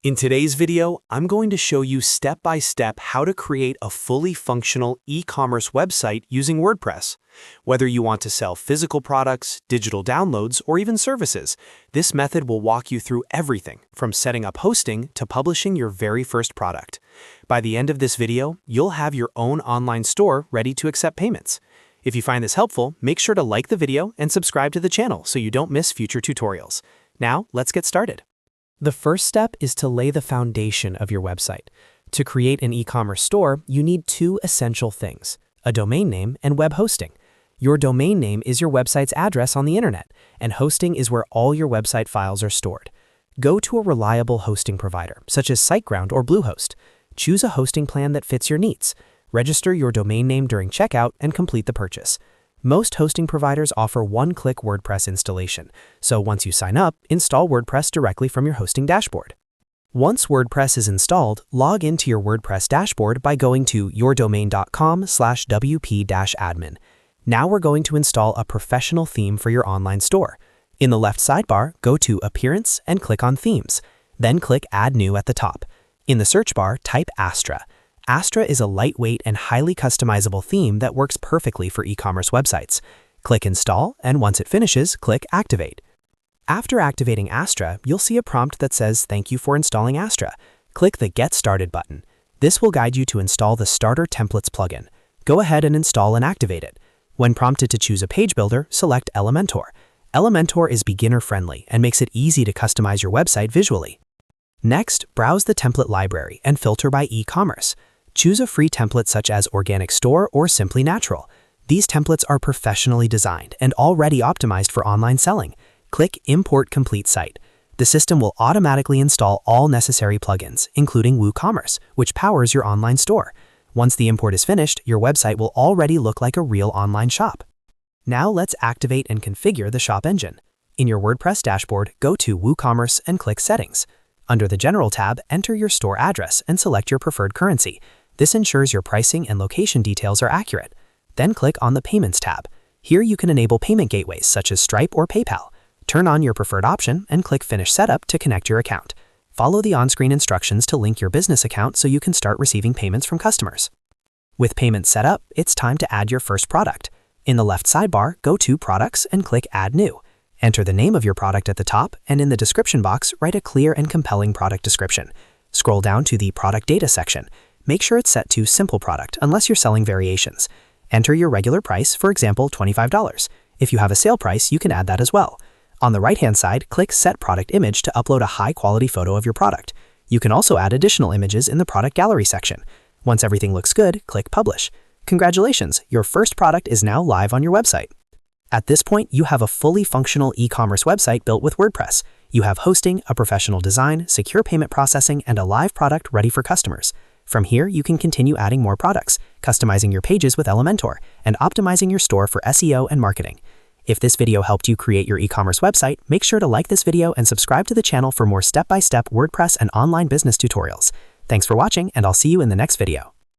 In today's video, I'm going to show you step-by-step how to create a fully functional e-commerce website using WordPress. Whether you want to sell physical products, digital downloads, or even services, this method will walk you through everything from setting up hosting to publishing your very first product. By the end of this video, you'll have your own online store ready to accept payments. If you find this helpful, make sure to like the video and subscribe to the channel so you don't miss future tutorials. Now, let's get started. The first step is to lay the foundation of your website. To create an e-commerce store, you need two essential things: a domain name and web hosting. Your domain name is your website's address on the internet, and hosting is where all your website files are stored. Go to a reliable hosting provider, such as SiteGround or Bluehost. Choose a hosting plan that fits your needs. Register your domain name during checkout and complete the purchase. Most hosting providers offer one-click WordPress installation, so once you sign up, install WordPress directly from your hosting dashboard. Once WordPress is installed, log into your WordPress dashboard by going to yourdomain.com/wp-admin. Now we're going to install a professional theme for your online store. In the left sidebar, go to Appearance and click on Themes. Then click Add New at the top. In the search bar, type Astra. Astra is a lightweight and highly customizable theme that works perfectly for e-commerce websites. Click Install, and once it finishes, click Activate. After activating Astra, you'll see a prompt that says "Thank you for installing Astra." Click the Get Started button. This will guide you to install the Starter Templates plugin. Go ahead and install and activate it. When prompted to choose a page builder, select Elementor. Elementor is beginner-friendly and makes it easy to customize your website visually. Next, browse the template library and filter by e-commerce. Choose a free template such as Organic Store or Simply Natural. These templates are professionally designed and already optimized for online selling. Click Import Complete Site. The system will automatically install all necessary plugins, including WooCommerce, which powers your online store. Once the import is finished, your website will already look like a real online shop. Now let's activate and configure the shop engine. In your WordPress dashboard, go to WooCommerce and click Settings. Under the General tab, enter your store address and select your preferred currency. This ensures your pricing and location details are accurate. Then click on the Payments tab. Here you can enable payment gateways such as Stripe or PayPal. Turn on your preferred option and click Finish Setup to connect your account. Follow the on-screen instructions to link your business account so you can start receiving payments from customers. With payments set up, it's time to add your first product. In the left sidebar, go to Products and click Add New. Enter the name of your product at the top, and in the description box, write a clear and compelling product description. Scroll down to the Product Data section. Make sure it's set to Simple Product unless you're selling variations. Enter your regular price, for example, $25. If you have a sale price, you can add that as well. On the right-hand side, click Set Product Image to upload a high-quality photo of your product. You can also add additional images in the Product Gallery section. Once everything looks good, click Publish. Congratulations, your first product is now live on your website. At this point, you have a fully functional e-commerce website built with WordPress. You have hosting, a professional design, secure payment processing, and a live product ready for customers. From here, you can continue adding more products, customizing your pages with Elementor, and optimizing your store for SEO and marketing. If this video helped you create your e-commerce website, make sure to like this video and subscribe to the channel for more step-by-step WordPress and online business tutorials. Thanks for watching, and I'll see you in the next video.